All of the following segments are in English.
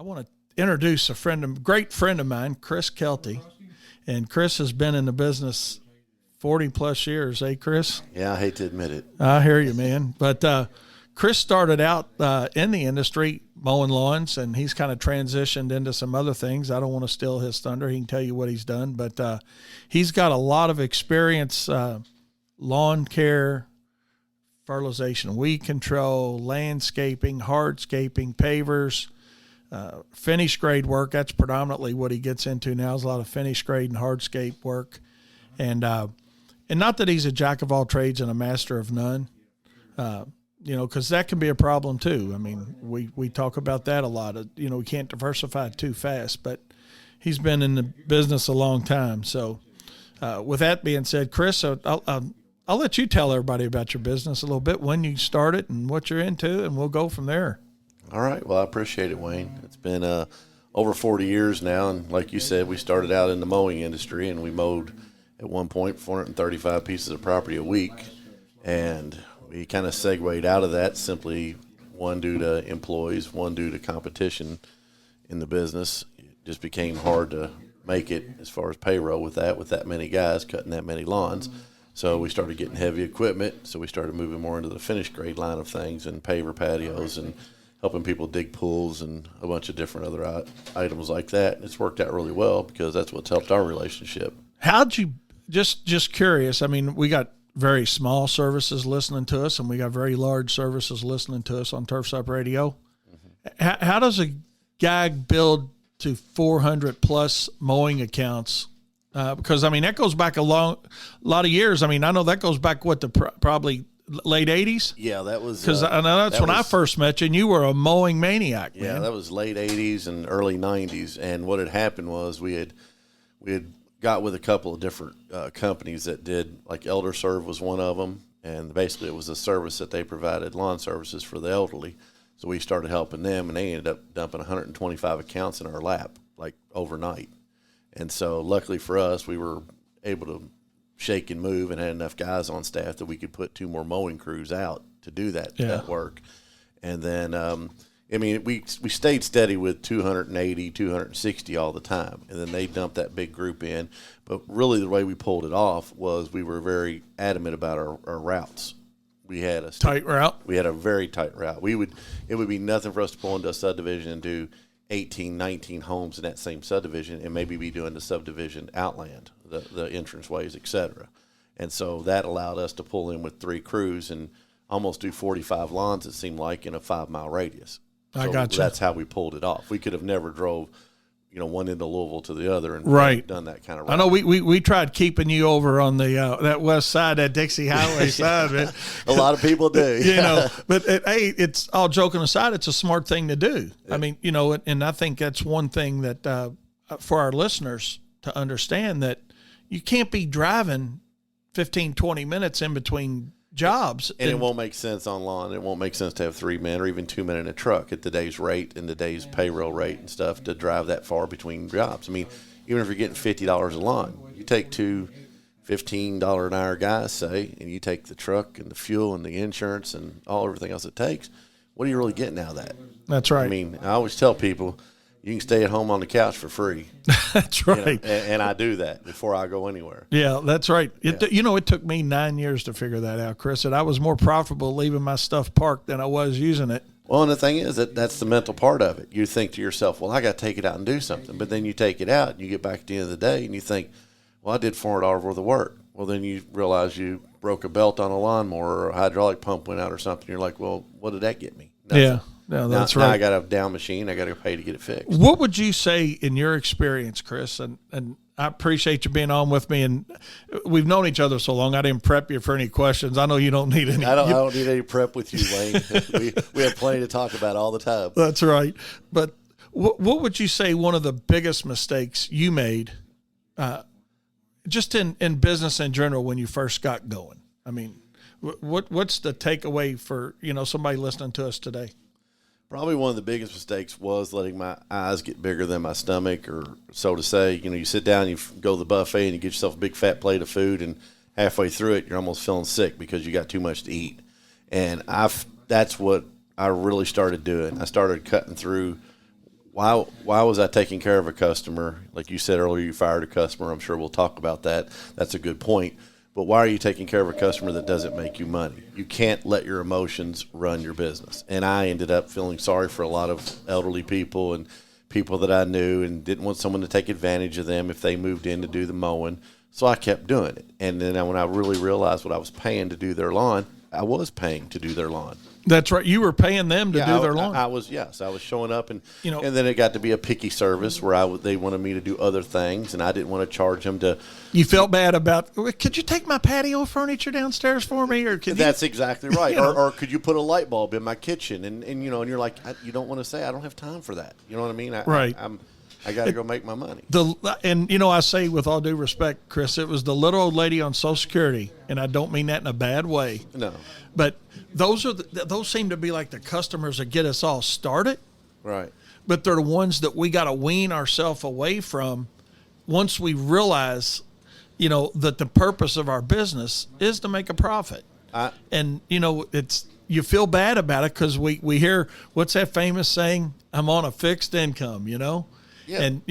I want to introduce great friend of mine, Chris Kelty. And Chris has been in the business 40 plus years, eh, Chris? Yeah, I hate to admit it. I hear you, man. But Chris started out in the industry mowing lawns, and he's kind of transitioned into some other things. I don't want to steal his thunder. He can tell you what he's done. But he's got a lot of experience, lawn care, fertilization, weed control, landscaping, hardscaping, pavers, finish grade work. That's predominantly what he gets into now, is a lot of finish grade and hardscape work. And not that he's a jack of all trades and a master of none, because that can be a problem too. I mean, we talk about that a lot. We can't diversify too fast, but he's been in the business a long time. So with that being said, Chris, I'll let you tell everybody about your business a little bit, when you started and what you're into, and we'll go from there. All right. Well, I appreciate it, Wayne. It's been over 40 years now, and like you said, we started out in the mowing industry, and we mowed at one point 435 pieces of property a week, and we kind of segued out of that, simply one due to employees, one due to competition in the business. It just became hard to make it as far as payroll with that many guys cutting that many lawns. So we started getting heavy equipment, so we started moving more into the finished grade line of things, and paver patios and helping people dig pools and a bunch of different other items like that. It's worked out really well because that's what's helped our relationship. How'd you, just curious, I mean, we got very small services listening to us, and we got very large services listening to us on Turf's Up Radio. Mm-hmm. How does a guy build to 400 plus mowing accounts? Because, I mean, that goes back a lot of years. I mean, I know that goes back, probably late 80s? Yeah, that was. Because I know that's when I first met you, and you were a mowing maniac, man. Yeah, that was late 80s and early 90s. And what had happened was we had got with a couple of different companies that did, like Elder Serve was one of them. And basically it was a service that they provided, lawn services for the elderly. So we started helping them, and they ended up dumping 125 accounts in our lap, like overnight. And so luckily for us, we were able to shake and move and had enough guys on staff that we could put 2 more mowing crews out to do that work. And then, I mean, we stayed steady with 280, 260 all the time. And then they dumped that big group in. But really the way we pulled it off was we were very adamant about our routes. We had a tight route. We had a very tight route. It would be nothing for us to pull into a subdivision and do 18, 19 homes in that same subdivision, and maybe be doing the subdivision outland, the entranceways, et cetera. And so that allowed us to pull in with 3 crews and almost do 45 lawns, it seemed like, in a 5-mile radius. I got you. That's how we pulled it off. We could have never drove, one end of Louisville to the other and done that kind of route. I know we tried keeping you over on the that west side, that Dixie Highway side. Man. A lot of people do. But hey, it's all joking aside, it's a smart thing to do. Yeah. I mean, and I think that's one thing that for our listeners to understand, that you can't be driving 15, 20 minutes in between jobs. And it won't make sense on lawn. It won't make sense to have 3 men or even 2 men in a truck at today's rate and today's payroll rate and stuff to drive that far between jobs. I mean, even if you're getting $50 a lawn, you take 2 $15 an hour guys, say, and you take the truck and the fuel and the insurance and everything else it takes, what are you really getting out of that? That's right. I mean, I always tell people, you can stay at home on the couch for free. That's right. And I do that before I go anywhere. Yeah, that's right. It took me 9 years to figure that out, Chris, and I was more profitable leaving my stuff parked than I was using it. Well, and the thing is that's the mental part of it. You think to yourself, well, I got to take it out and do something. But then you take it out and you get back at the end of the day and you think, well, I did $400 worth of work. Well, then you realize you broke a belt on a lawnmower or a hydraulic pump went out or something. You're like, well, what did that get me? Nothing. Yeah. No, that's right. Now I got a down machine. I got to pay to get it fixed. What would you say in your experience, Chris? And I appreciate you being on with me. And we've known each other so long. I didn't prep you for any questions. I know you don't need any. I don't need any prep with you, Wayne. we have plenty to talk about all the time. That's right. But what would you say one of the biggest mistakes you made, just in business in general, when you first got going? I mean, what's the takeaway for somebody listening to us today? Probably one of the biggest mistakes was letting my eyes get bigger than my stomach, or so to say. You sit down, you go to the buffet, and you get yourself a big fat plate of food, and halfway through it, you're almost feeling sick because you got too much to eat. And that's what I really started doing. I started cutting through why was I taking care of a customer? Like you said earlier, you fired a customer. I'm sure we'll talk about that. That's a good point. But why are you taking care of a customer that doesn't make you money? You can't let your emotions run your business. And I ended up feeling sorry for a lot of elderly people and people that I knew, and didn't want someone to take advantage of them if they moved in to do the mowing. So I kept doing it. And then when I really realized what I was paying to do their lawn, I was paying to do their lawn. That's right. You were paying them to do their lawn. I was showing up, and and then it got to be a picky service where they wanted me to do other things, and I didn't want to charge them to. You felt bad about, could you take my patio furniture downstairs for me, or could That's exactly right. Or could you put a light bulb in my kitchen, and you're like, you don't want to say, I don't have time for that. You know what I mean? Right. I got to go make my money. I say with all due respect, Chris, it was the little old lady on Social Security, and I don't mean that in a bad way. No. But those seem to be like the customers that get us all started. Right. But they're the ones that we got to wean ourselves away from once we realize, that the purpose of our business is to make a profit. You feel bad about it because we hear, what's that famous saying? I'm on a fixed income, Yeah. And,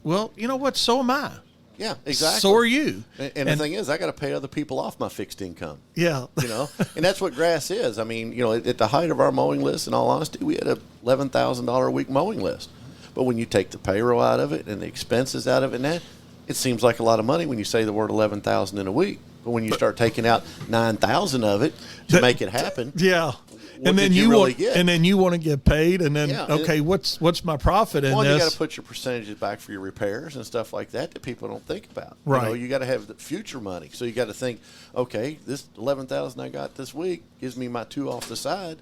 what? So am I. Yeah, exactly. So are you. And the thing is, I got to pay other people off my fixed income. Yeah. And that's what grass is. I mean, at the height of our mowing list, in all honesty, we had a $11,000 a week mowing list. But when you take the payroll out of it and the expenses out of it, it seems like a lot of money when you say the word $11,000 in a week. But when you start taking out $9,000 of it to make it happen, yeah. And then you want to get paid, and then what's my profit in this? You got to put your percentages back for your repairs and stuff like that people don't think about. Right. You got to have the future money. So you got to think, okay, this $11,000 I got this week gives me my $2,000 off the side,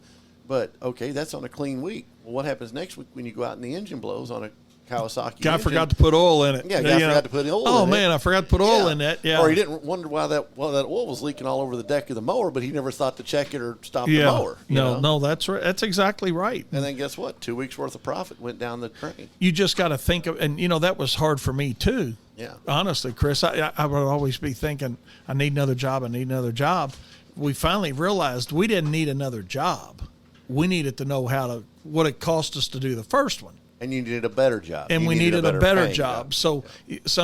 but okay, that's on a clean week. Well, what happens next week when you go out and the engine blows on a Kawasaki Guy engine? forgot to put oil in it. Yeah, guy forgot to put oil in it. Oh, man, I forgot to put oil in that. Yeah. Or he didn't wonder why that oil was leaking all over the deck of the mower, but he never thought to check it or stop the mower. No, that's right. That's exactly right. And then guess what? 2 weeks worth of profit went down the drain. You just got to think of, and that was hard for me too. Yeah. Honestly, Chris, I would always be thinking, I need another job. We finally realized we didn't need another job. We needed to know what it cost us to do the first one. And you needed a better job. And we needed a better job. So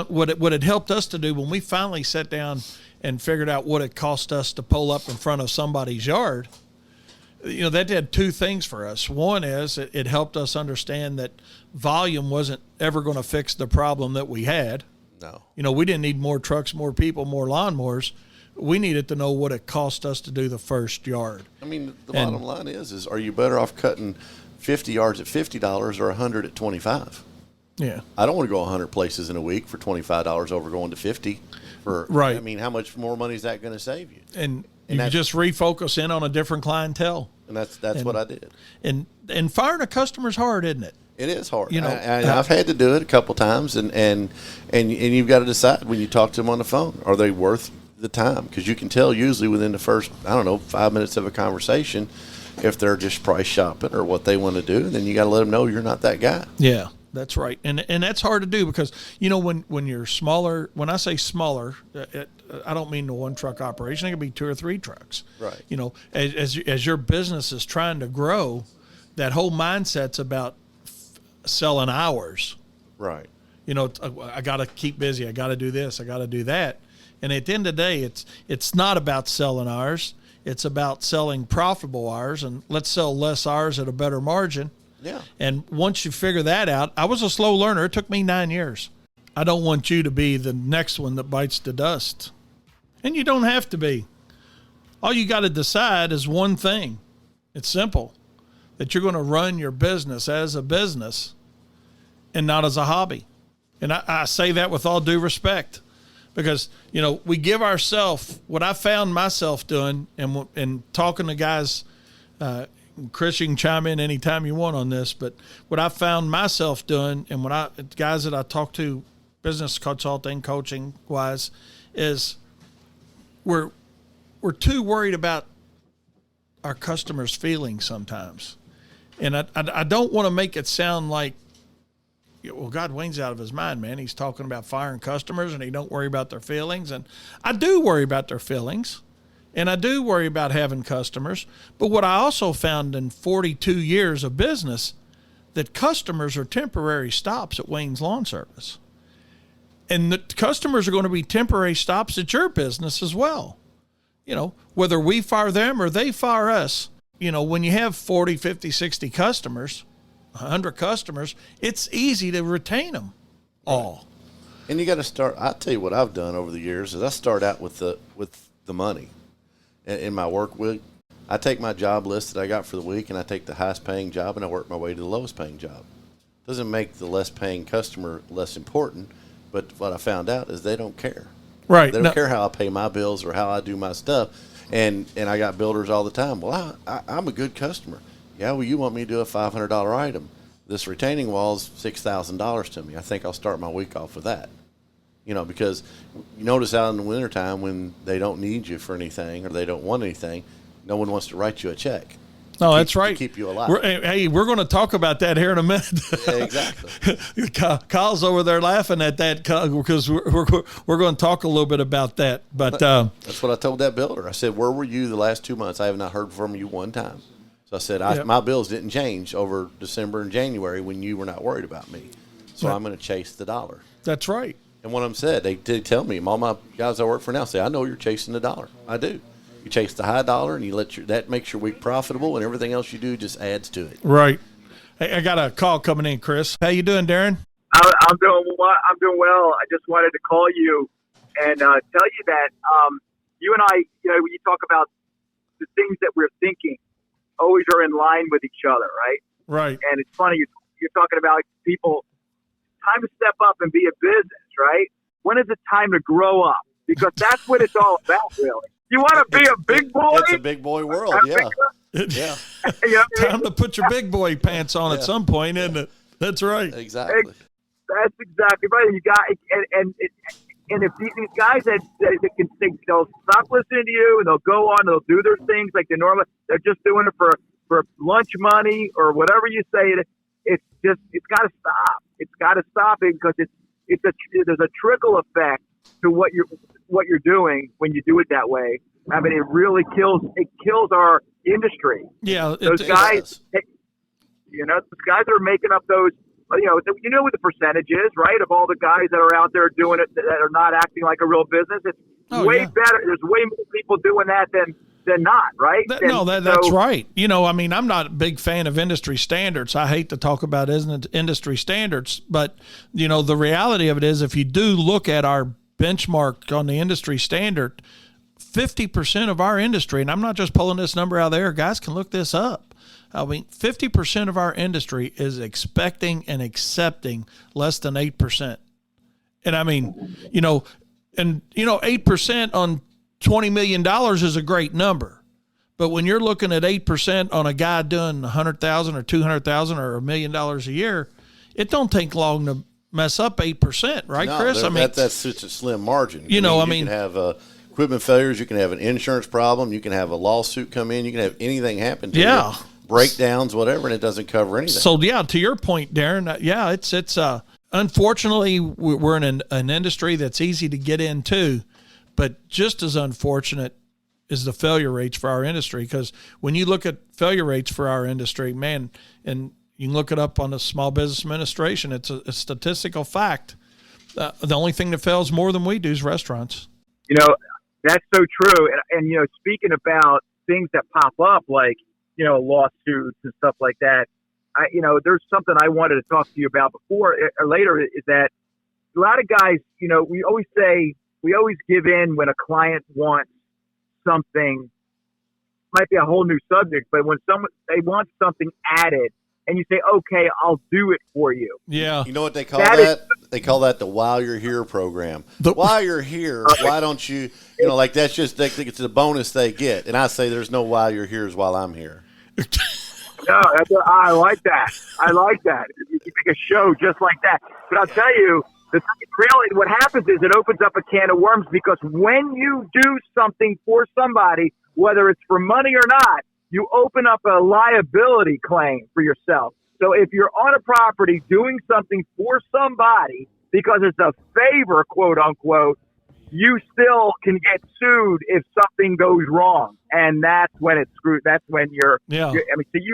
what it helped us to do when we finally sat down and figured out what it cost us to pull up in front of somebody's yard, that did two things for us. One is it helped us understand that volume wasn't ever going to fix the problem that we had. No. We didn't need more trucks, more people, more lawnmowers. We needed to know what it cost us to do the first yard. I mean, the bottom line is are you better off cutting 50 yards at $50 or 100 at $25? Yeah. I don't want to go 100 places in a week for $25 over going to 50. Right. I mean, how much more money is that going to save you? And you just refocus in on a different clientele. And that's what I did. And firing a customer's hard, isn't it? It is hard. I've had to do it a couple times, and you've got to decide when you talk to them on the phone, are they worth the time? Because you can tell usually within the first 5 minutes of a conversation if they're just price shopping or what they want to do. Then you got to let them know you're not that guy. Yeah, that's right. And that's hard to do because when you're smaller, when I say smaller, I don't mean the one truck operation. It could be 2 or 3 trucks. Right. As your business is trying to grow, that whole mindset's about selling hours. Right. I got to keep busy. I got to do this. I got to do that. And at the end of the day, it's not about selling hours. It's about selling profitable hours, and let's sell less hours at a better margin. Yeah. And once you figure that out, I was a slow learner. It took me 9 years. I don't want you to be the next one that bites the dust. And you don't have to be. All you got to decide is one thing. It's simple. That you're going to run your business as a business and not as a hobby. And I say that with all due respect. Because, we give ourselves, what I found myself doing, and talking to guys, Chris, you can chime in anytime you want on this, but what I found myself doing, and guys that I talk to, business consulting, coaching wise, is we're too worried about our customers' feelings sometimes. And I don't want to make it sound like, well, God, Wayne's out of his mind, man. He's talking about firing customers and he don't worry about their feelings. And I do worry about their feelings, and I do worry about having customers. But what I also found in 42 years of business, that customers are temporary stops at Wayne's Lawn Service. And the customers are going to be temporary stops at your business as well. You know, whether we fire them or they fire us, you know, when you have 40, 50, 60 customers, 100 customers, it's easy to retain them all. And you got to start. I'll tell you what I've done over the years is I start out with the money in my work week. I take my job list that I got for the week and I take the highest paying job and I work my way to the lowest paying job. Doesn't make the less paying customer less important, but what I found out is they don't care. Right. They don't care how I pay my bills or how I do my stuff. And I got builders all the time. Well, I'm a good customer. Yeah, well, you want me to do a $500 item. This retaining wall is $6,000 to me. I think I'll start my week off with that. You know, because you notice out in the wintertime when they don't need you for anything or they don't want anything, no one wants to write you a check. No, that's right. To keep you alive. We're going to talk about that here in a minute. Yeah, exactly. Kyle's over there laughing at that because we're going to talk a little bit about that. But that's what I told that builder. I said, "Where were you the last 2 months? I have not heard from you one time." So I said, "My bills didn't change over December and January when you were not worried about me. So I'm going to chase the dollar." That's right. And one of them said, they did tell me, all my guys I work for now say, "I know you're chasing the dollar." I do. You chase the high dollar, and you that makes your week profitable, and everything else you do just adds to it. Right. Hey, I got a call coming in, Chris. How you doing, Darren? I'm doing well. I just wanted to call you and tell you that you and I, you know, when you talk about the things that we're thinking, always are in line with each other, right? Right. And it's funny you're talking about people. Time to step up and be a business, right? When is it time to grow up? Because that's what it's all about, really. You want to be a big boy? It's a big boy world, yeah. Yeah. Time to put your big boy pants on at some point, isn't it? That's right. Exactly. That's exactly right. You got and if these guys that can think, they'll stop listening to you and they'll go on, they'll do their things like they normally. They're just doing it for lunch money or whatever you say. It's got to stop. It's got to stop it because there's a trickle effect to what you're doing when you do it that way. I mean, it really kills our industry. Yeah, those guys, you know, those guys are making up those. You know what the percentage is, right? Of all the guys that are out there doing it that are not acting like a real business, it's way better. There's way more people doing that than not, right? That's right. You know, I mean, I'm not a big fan of industry standards. I hate to talk about industry standards, but, you know, the reality of it is if you do look at our benchmark on the industry standard, 50% of our industry, and I'm not just pulling this number out of the air, guys can look this up. I mean, 50% of our industry is expecting and accepting less than 8%. And I mean, 8% on $20 million is a great number. But when you're looking at 8% on a guy doing $100,000 or $200,000 or $1 million a year, it don't take long to mess up 8%, right, no, Chris? I mean, that's such a slim margin. You can have equipment failures, you can have an insurance problem, you can have a lawsuit come in, you can have anything happen to you. Breakdowns, whatever, and it doesn't cover anything. So, to your point, Darren, it's unfortunately, we're in an industry that's easy to get into, but just as unfortunate is the failure rates for our industry. Because when you look at failure rates for our industry, man, and you can look it up on the Small Business Administration, it's a statistical fact. The only thing that fails more than we do is restaurants. You know, that's so true. And you know, speaking about things that pop up, like, you know, lawsuits and stuff like that. There's something I wanted to talk to you about before or later is that a lot of guys, you know, we always give in when a client wants something, might be a whole new subject, but when they want something added and you say, okay, I'll do it for you. Yeah. You know what they call that? They call that the While You're Here program. While you're here, why don't you, like that's just, it's a bonus they get. And I say there's no while you're here is while I'm here. No, I like that. You can make a show just like that. But I'll tell you, really what happens is it opens up a can of worms because when you do something for somebody, whether it's for money or not, you open up a liability claim for yourself. So if you're on a property doing something for somebody because it's a favor, quote unquote, you still can get sued if something goes wrong. And that's when it's screwed. That's when so you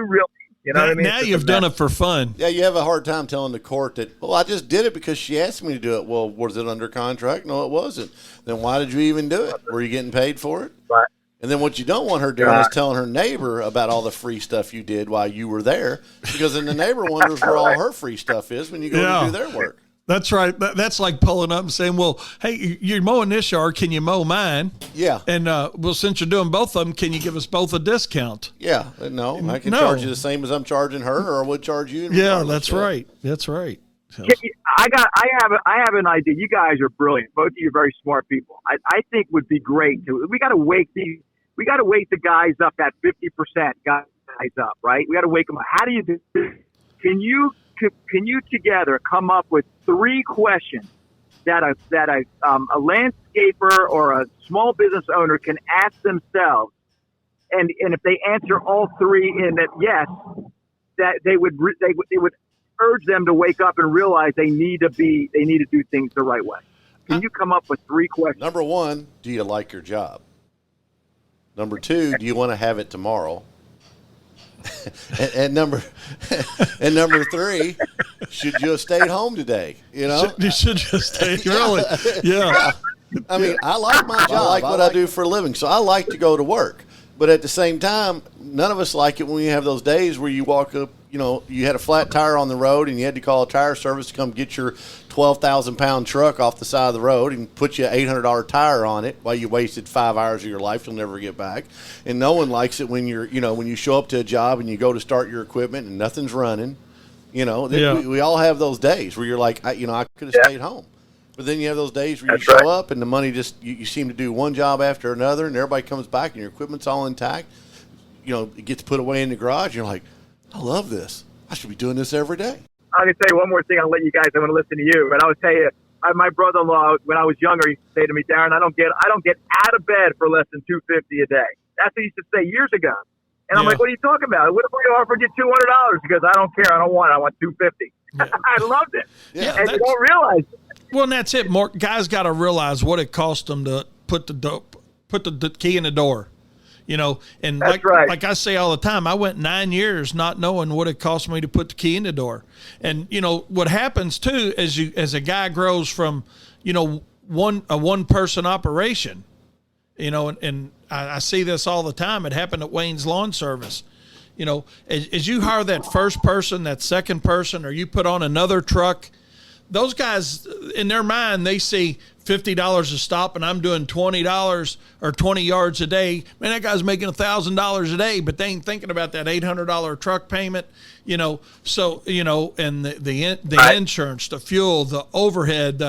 really, You know what I mean? Now you've done it for fun. Yeah, you have a hard time telling the court that, well, I just did it because she asked me to do it. Well, was it under contract? No, it wasn't. Then why did you even do it? Were you getting paid for it? Right. And then what you don't want her doing is telling her neighbor about all the free stuff you did while you were there, because then the neighbor wonders where all her free stuff is when you go to do their work. That's right. That's like pulling up and saying, well, hey, you're mowing this yard. Can you mow mine? Yeah. And, well, since you're doing both of them, can you give us both a discount? Yeah. No, I can charge you the same as I'm charging her, or I would charge you. Yeah, that's right. That's right. So. I have an idea. You guys are brilliant. Both of you are very smart people. I think would be great to. We got to wake the guys up, that 50% guys up, right? We got to wake them up. How do you do? Can you together come up with 3 questions that a landscaper or a small business owner can ask themselves, and if they answer all 3 in that yes, that they would urge them to wake up and realize they need to do things the right way. Can you come up with 3 questions? Number 1, do you like your job? Number 2, do you want to have it tomorrow? and number 3, should you have stayed home today? You know, you should just stay. Really, yeah. I mean, I like my job. I like what I do for a living, so I like to go to work. But at the same time, none of us like it when we have those days where you walk up, you know, you had a flat tire on the road and you had to call a tire service to come get your 12,000-pound truck off the side of the road and put you an $800 tire on it while you wasted 5 hours of your life you'll never get back. And no one likes it when when you show up to a job and you go to start your equipment and nothing's running. You know, we all have those days where you're like, I could have stayed home. But then you have those days where you show up and the money just, you seem to do one job after another and everybody comes back and your equipment's all intact. You know, it gets put away in the garage and you're like, I love this. I should be doing this every day. I'm going to tell you one more thing. I'll let you guys, I'm going to listen to you. But I would tell you, my brother-in-law, when I was younger, he used to say to me, Darren, I don't get out of bed for less than $250 a day. That's what he used to say years ago. And I'm like, what are you talking about? What if we offered you $200? Because I don't care. I don't want it. I want $250. Yeah. I loved it. Yeah, and you don't realize it. Well, and that's it. More guys got to realize what it cost them to put the key in the door. You know, and like I say all the time, I went 9 years not knowing what it cost me to put the key in the door. And you know what happens too as a guy grows from, you know, a one person operation, you know, and I see this all the time. It happened at Wayne's Lawn Service. You know, as you hire that first person, that second person, or you put on another truck, those guys in their mind, they see $50 a stop and I'm doing $20 or 20 yards a day. Man, that guy's making $1,000 a day, but they ain't thinking about that $800 truck payment, you know. So, you know, and the insurance, the fuel, the overhead,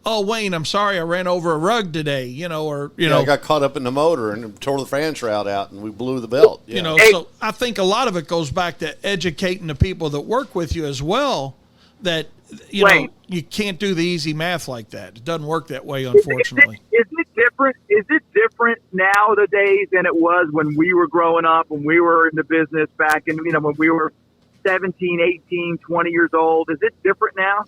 Wayne, I'm sorry, I ran over a rug today, you know, or, you know. I got caught up in the motor and tore the fan shroud out and we blew the belt. Yeah. You know, so I think a lot of it goes back to educating the people that work with you as well, that, you know, you can't do the easy math like that. It doesn't work that way, unfortunately. Is it different? Is it different nowadays than it was when we were growing up, when we were in the business back in, you know, when we were 17, 18, 20 years old? Is it different now?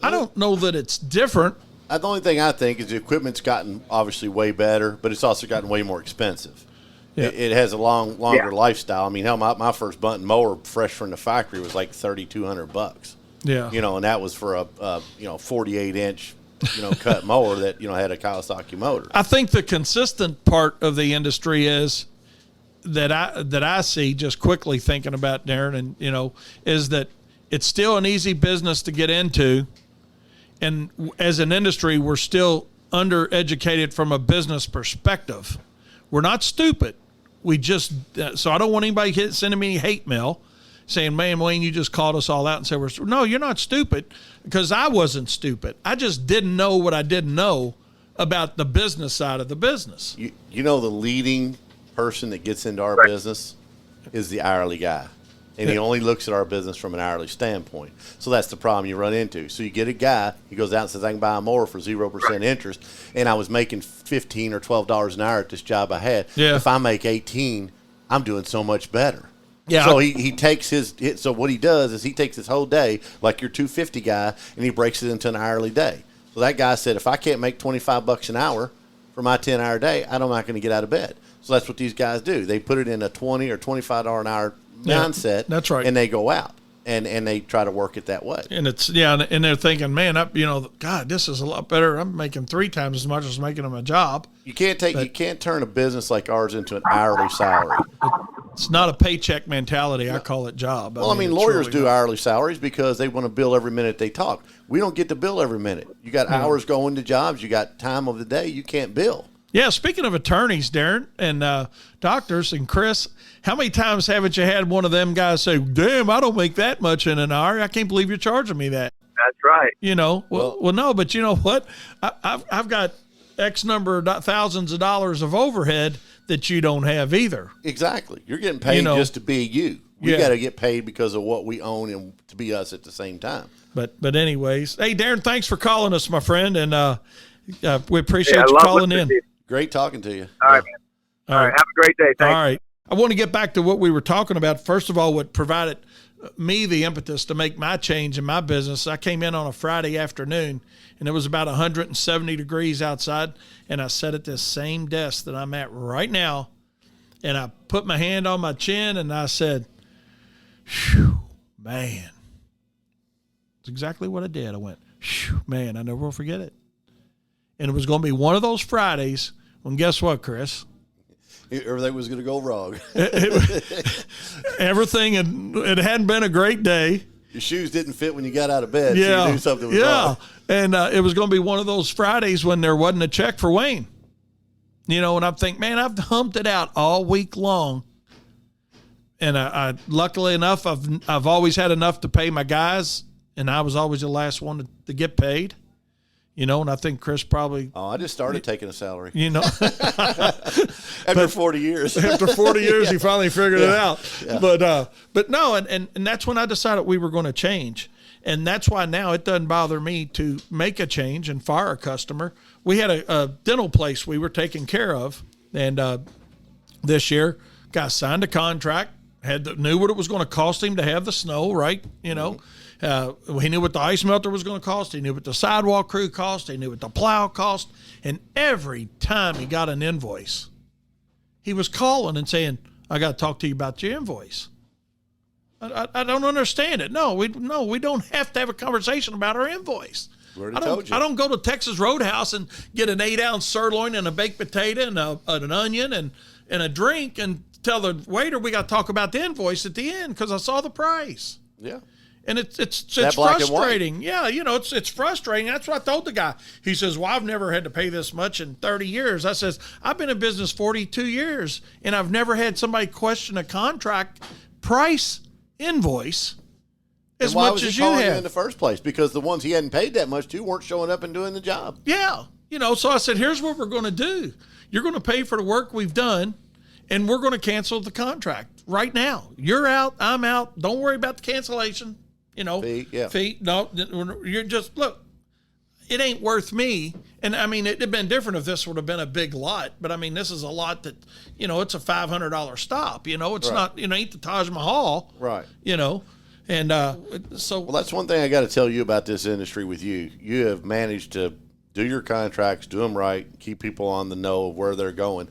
I don't know that it's different. The only thing I think is the equipment's gotten obviously way better, but it's also gotten way more expensive. Yeah. It has a longer lifestyle. I mean, hell, my first Bunting mower fresh from the factory was like $3,200. Yeah, you know, and that was for a 48-inch, you know, cut mower that, you know, had a Kawasaki motor. I think the consistent part of the industry is that I see, just quickly thinking about Darren, and you know, is that it's still an easy business to get into, and as an industry, we're still undereducated from a business perspective. We're not stupid. We just so I don't want anybody sending me hate mail saying, man, Wayne, you just called us all out and said, no, you're not stupid, because I wasn't stupid. I just didn't know what I didn't know about the business side of the business. You know, the leading person that gets into our business is the hourly guy. And he only looks at our business from an hourly standpoint. So that's the problem you run into. So you get a guy, he goes out and says, I can buy a mower for 0% interest, and I was making $15 or $12 an hour at this job I had. Yeah. If I make 18, I'm doing so much better. Yeah. So he takes so what he does is he takes his whole day, like your 250 guy, and he breaks it into an hourly day. So that guy said, if I can't make $25 an hour for my 10-hour day, I'm not going to get out of bed. So that's what these guys do. They put it in a $20 or $25 an hour mindset. That's right. And they go out and they try to work it that way. And and they're thinking, man, God, this is a lot better. I'm making 3 times as much as making them a job. You can't turn a business like ours into an hourly salary. It's not a paycheck mentality. I call it job. Well, lawyers do hourly salaries because they want to bill every minute they talk. We don't get to bill every minute. You got hours going to jobs. You got time of the day. You can't bill. Yeah, speaking of attorneys, Darren, and doctors, and Chris, how many times haven't you had one of them guys say, damn, I don't make that much in an hour. I can't believe you're charging me that. That's right. Well, no, but you know what? I've got X number of thousands of dollars of overhead that you don't have either. Exactly. You're getting paid just to be you. We got to get paid because of what we own and to be us at the same time. But anyways, hey, Darren, thanks for calling us, my friend, and we appreciate you calling in. Great talking to you. All right, man. All right. Have a great day. Thanks. All right. I want to get back to what we were talking about. First of all, what provided me the impetus to make my change in my business. I came in on a Friday afternoon, and it was about 170 degrees outside, and I sat at this same desk that I'm at right now, and I put my hand on my chin, and I said, "Phew, man." It's exactly what I did. I went, "Phew, man, I never will forget it." And it was going to be one of those Fridays when, guess what, Chris? Everything was going to go wrong. Everything, it hadn't been a great day. Your shoes didn't fit when you got out of bed, so you knew something was wrong. And it was going to be one of those Fridays when there wasn't a check for Wayne. And I'm thinking, man, I've humped it out all week long. And I luckily enough, I've always had enough to pay my guys, and I was always the last one to get paid. And I think Chris probably. Oh, I just started taking a salary. After 40 years. After 40 years, he finally figured it out. Yeah. But no, and that's when I decided we were going to change. And that's why now it doesn't bother me to make a change and fire a customer. We had a dental place we were taking care of, and this year, guy signed a contract, knew what it was going to cost him to have the snow, right? He knew what the ice melter was going to cost. He knew what the sidewalk crew cost. He knew what the plow cost. And every time he got an invoice, he was calling and saying, I got to talk to you about your invoice. I don't understand it. No, we don't have to have a conversation about our invoice. I don't go to Texas Roadhouse and get an 8-ounce sirloin and a baked potato and an onion and a drink and tell the waiter we got to talk about the invoice at the end because I saw the price. Yeah. And it's frustrating. Yeah, it's frustrating. That's what I told the guy. He says, well, I've never had to pay this much in 30 years. I says, I've been in business 42 years, and I've never had somebody question a contract price invoice as much as you have. Why was he calling you in the first place? Because the ones he hadn't paid that much to weren't showing up and doing the job. Yeah. So I said, here's what we're going to do. You're going to pay for the work we've done, and we're going to cancel the contract right now. You're out. I'm out. Don't worry about the cancellation. Fee. No, you're just, look, it ain't worth me. And it'd have been different if this would have been a big lot, but this is a lot that, it's a $500 stop, it's not, ain't the Taj Mahal, right. And, so. Well, that's one thing I got to tell you about this industry with you. You have managed to do your contracts, do them right, keep people on the know of where they're going.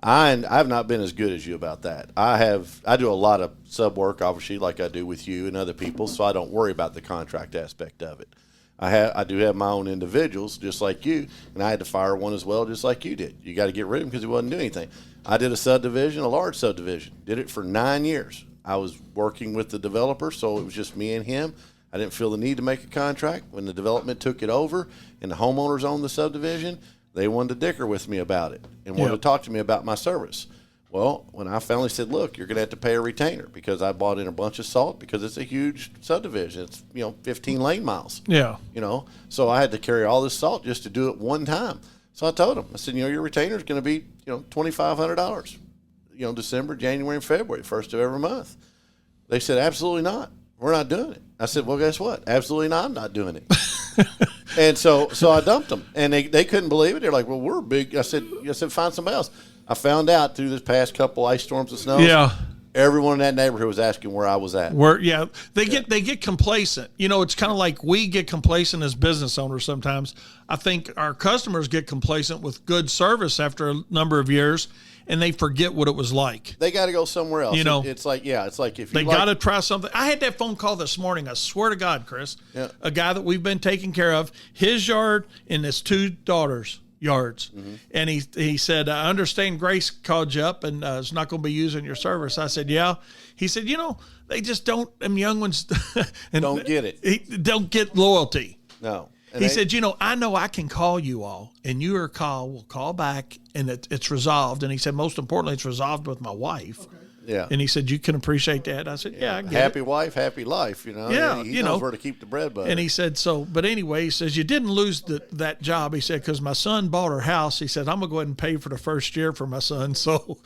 I've not been as good as you about that. I do a lot of sub work, obviously, like I do with you and other people, so I don't worry about the contract aspect of it. I do have my own individuals, just like you, and I had to fire one as well, just like you did. You got to get rid of him because he wasn't doing anything. I did a subdivision, a large subdivision, did it for 9 years. I was working with the developer, so it was just me and him. I didn't feel the need to make a contract. When the development took it over and the homeowners owned the subdivision, they wanted to dicker with me about it and wanted to talk to me about my service. Well, when I finally said, look, you're going to have to pay a retainer because I bought in a bunch of salt because it's a huge subdivision. It's, 15 lane miles. Yeah. So I had to carry all this salt just to do it one time. So I told them, I said, your retainer is going to be, $2,500, December, January, and February, first of every month. They said, absolutely not. We're not doing it. I said, well, guess what? Absolutely not. I'm not doing it. And so I dumped them, and they couldn't believe it. They're like, well, we're big. I said, find somebody else. I found out through this past couple ice storms and snows. Yeah. everyone in that neighborhood was asking where I was at. They get complacent. It's kind of like we get complacent as business owners sometimes. I think our customers get complacent with good service after a number of years, and they forget what it was like. They got to go somewhere else. It's like if they got to try something. I had that phone call this morning. I swear to God, Chris, a guy that we've been taking care of, his yard and his 2 daughters' yards. And he said, I understand Grace called you up and is not going to be using your service. I said, yeah. He said, they just don't, them young ones don't get it. Don't get loyalty. No. And he said, I know I can call you all, and your call will call back, and it's resolved. And he said, most importantly, it's resolved with my wife. Okay. Yeah. And he said, you can appreciate that. I said, I get happy wife, happy life, Yeah, he knows where to keep the bread butter. And he said, but anyway, he says, you didn't lose that job. He said, because my son bought our house. He said, I'm going to go ahead and pay for the first year for my son. So.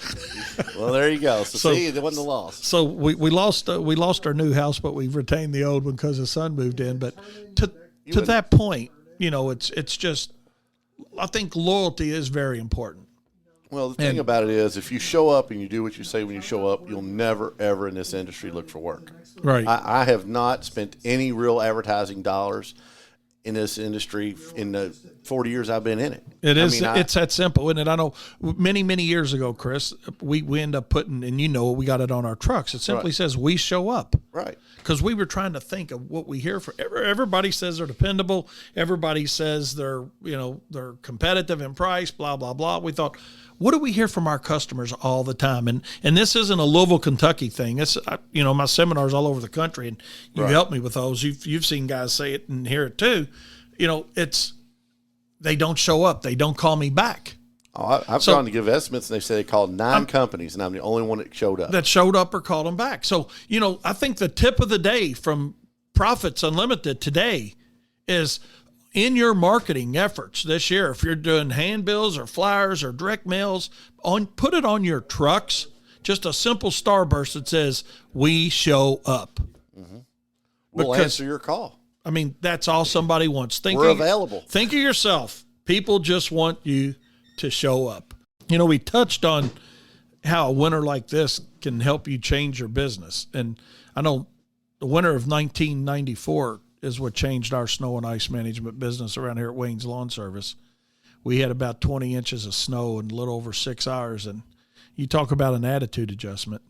Well, there you go. So see, there wasn't a loss. So we lost our new house, but we retained the old one because his son moved in. But to that point, it's just, I think loyalty is very important. Well, the thing about it is, if you show up and you do what you say when you show up, you'll never, ever in this industry look for work. Right. I have not spent any real advertising dollars in this industry in the 40 years I've been in it. It's that simple, isn't it? I know many, many years ago, Chris, we end up putting, and we got it on our trucks. It simply says we show up. Right. Because we were trying to think of what we hear from. Everybody says they're dependable. Everybody says they're competitive in price, blah, blah, blah. We thought, what do we hear from our customers all the time? And this isn't a Louisville, Kentucky thing. It's my seminars all over the country, and you've helped me with those. You've seen guys say it and hear it too. It's they don't show up. They don't call me back. Oh, I've gone to give estimates, and they say they called 9 companies, and I'm the only one that showed up. That showed up or called them back. So I think the tip of the day from Profits Unlimited today is, in your marketing efforts this year, if you're doing handbills or flyers or direct mails, put it on your trucks, just a simple starburst that says, we show up. Mm-hmm. We'll answer your call. I mean, that's all somebody wants. We're available. Think of yourself. People just want you to show up. We touched on how a winter like this can help you change your business. And I know the winter of 1994 is what changed our snow and ice management business around here at Wayne's Lawn Service. We had about 20 inches of snow in a little over 6 hours, and you talk about an attitude adjustment.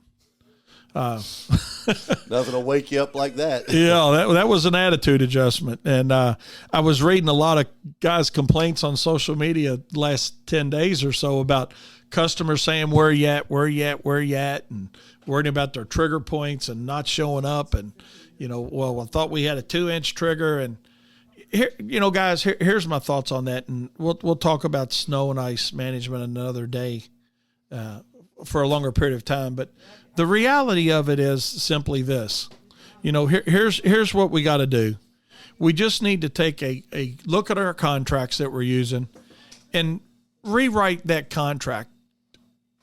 Nothing will wake you up like that. Yeah, that was an attitude adjustment. And I was reading a lot of guys' complaints on social media the last 10 days or so about customers saying, where you at, and worrying about their trigger points and not showing up. And, I thought we had a 2-inch trigger. And, here, guys, here's my thoughts on that. And we'll talk about snow and ice management another day for a longer period of time. But the reality of it is simply this. Here's what we got to do. We just need to take a look at our contracts that we're using and rewrite that contract.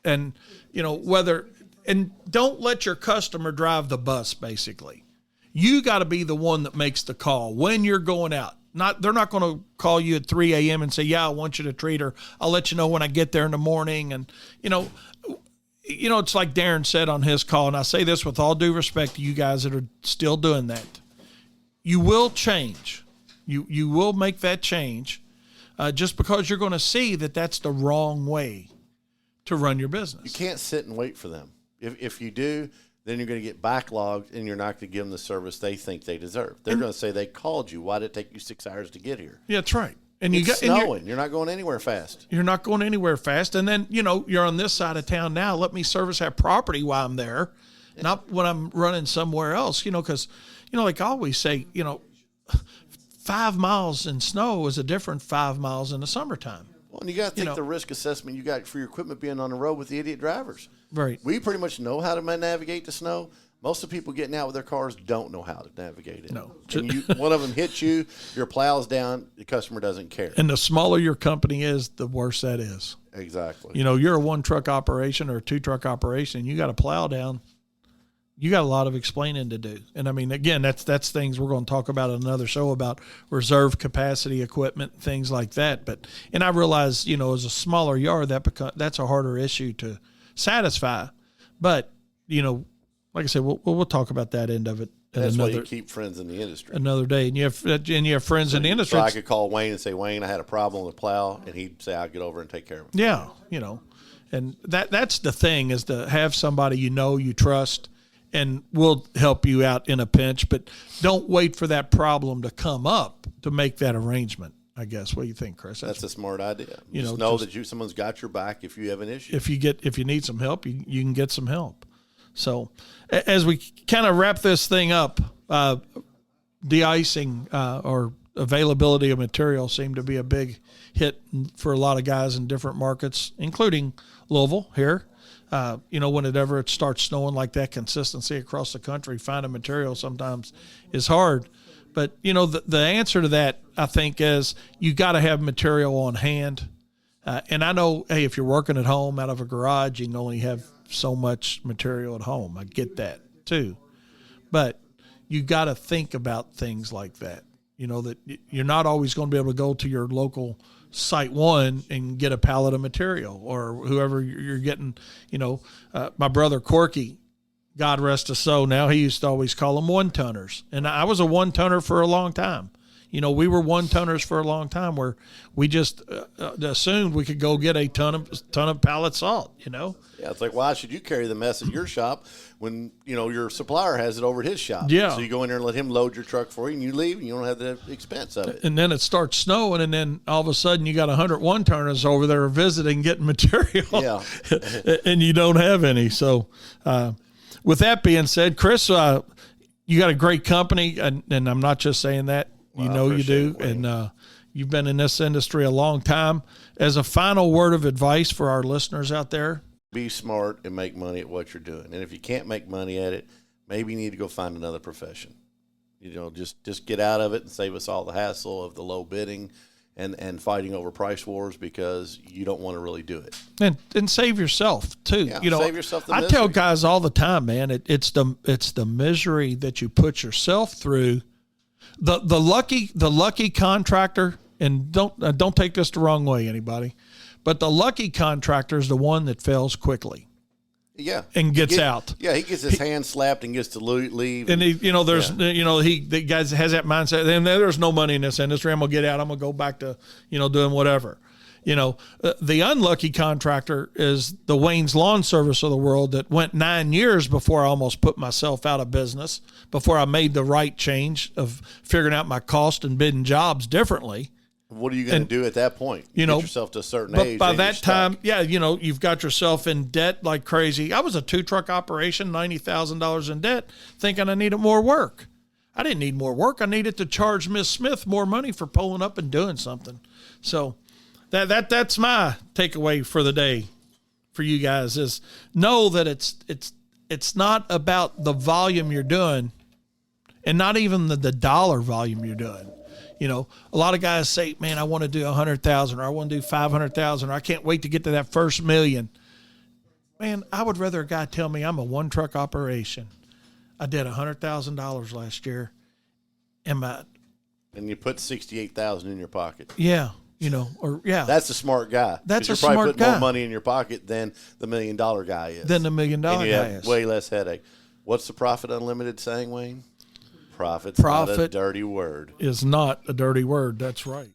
And, and don't let your customer drive the bus, basically. You got to be the one that makes the call when you're going out. They're not going to call you at 3 a.m. and say, yeah, I want you to treat her. I'll let you know when I get there in the morning. And, it's like Darren said on his call, and I say this with all due respect to you guys that are still doing that. You will change. You will make that change just because you're going to see that that's the wrong way to run your business. You can't sit and wait for them. If you do, then you're going to get backlogged, and you're not going to give them the service they think they deserve. They're going to say, they called you. Why did it take you 6 hours to get here? Yeah, that's right. And it's snowing. You're not going anywhere fast. You're not going anywhere fast. And then, you're on this side of town now. Let me service that property while I'm there, not when I'm running somewhere else, because, like I always say, 5 miles in snow is a different 5 miles in the summertime. Well, and you got to think the risk assessment you got for your equipment being on the road with the idiot drivers. Right. We pretty much know how to navigate the snow. Most of the people getting out with their cars don't know how to navigate it. No. And one of them hits you, your plow's down, the customer doesn't care. And the smaller your company is, the worse that is. Exactly. You're a 1-truck operation or a 2-truck operation. You got a plow down. You got a lot of explaining to do. And I mean, again, that's things we're going to talk about in another show about reserve capacity equipment, things like that. And I realize, as a smaller yard, that's a harder issue to satisfy. But like I said, we'll talk about that end of it. That's why you keep friends in the industry. Another day, and you have friends in the industry. So I could call Wayne and say, Wayne, I had a problem with the plow, and he'd say, I'll get over and take care of it. Yeah, and that's the thing, is to have somebody you trust, and will help you out in a pinch. But don't wait for that problem to come up to make that arrangement. I guess. What do you think, Chris? That's a smart idea. Just know that someone's got your back if you have an issue. If you need some help, you can get some help. So, as we kind of wrap this thing up, de-icing or availability of material seemed to be a big hit for a lot of guys in different markets, including Louisville here. Whenever it starts snowing like that, consistency across the country, finding material sometimes is hard. But, the answer to that, I think, is you got to have material on hand. And I know, hey, if you're working at home out of a garage, you can only have so much material at home. I get that too. But you got to think about things like that. That you're not always going to be able to go to your local Site One and get a pallet of material, or whoever you're getting. My brother Corky, God rest his soul now, he used to always call them one-tonners. And I was a one-tonner for a long time. We were one-tonners for a long time, where we just assumed we could go get a ton of pallet salt, Yeah, it's like, why should you carry the mess at your shop when, your supplier has it over at his shop? Yeah. So you go in there and let him load your truck for you, and you leave, and you don't have the expense of it. And then it starts snowing, and then all of a sudden you got 100 one-tonners over there visiting, getting material. Yeah. And you don't have any. So with that being said, Chris, you got a great company, and I'm not just saying that. You do, and you've been in this industry a long time. As a final word of advice for our listeners out there, be smart and make money at what you're doing. And if you can't make money at it, maybe you need to go find another profession. Just get out of it and save us all the hassle of the low bidding and fighting over price wars, because you don't want to really do it. And save yourself too. Yeah, save yourself the misery. I tell guys all the time, man, it's the misery that you put yourself through. The lucky contractor, and don't take this the wrong way, anybody, but the lucky contractor is the one that fails quickly. Yeah, and gets out. Yeah, he gets his hand slapped and gets to leave. And the guy has that mindset. And there's no money in this industry. I'm gonna get out. I'm gonna go back to doing whatever. The unlucky contractor is the Wayne's Lawn Service of the world that went 9 years before I almost put myself out of business, before I made the right change of figuring out my cost and bidding jobs differently. What are you going to do at that point? Get yourself to a certain age. But by that time, you've got yourself in debt like crazy. I was a 2-truck operation, $90,000 in debt, thinking I needed more work. I didn't need more work. I needed to charge Miss Smith more money for pulling up and doing something. So that's my takeaway for the day for you guys, is know that it's not about the volume you're doing, and not even the dollar volume you're doing. A lot of guys say, man, I want to do 100,000, or I want to do 500,000, or I can't wait to get to that first million. Man, I would rather a guy tell me I'm a 1-truck operation. I did $100,000 last year. And you put $68,000 in your pocket. Yeah. That's a smart guy. That's a you're probably smart putting guy. more money in your pocket than the $1 million guy is. Than the $1 million guy have is. Way less headache. What's the Profit Unlimited saying, Wayne? Profit's not a dirty word. Is not a dirty word. That's right.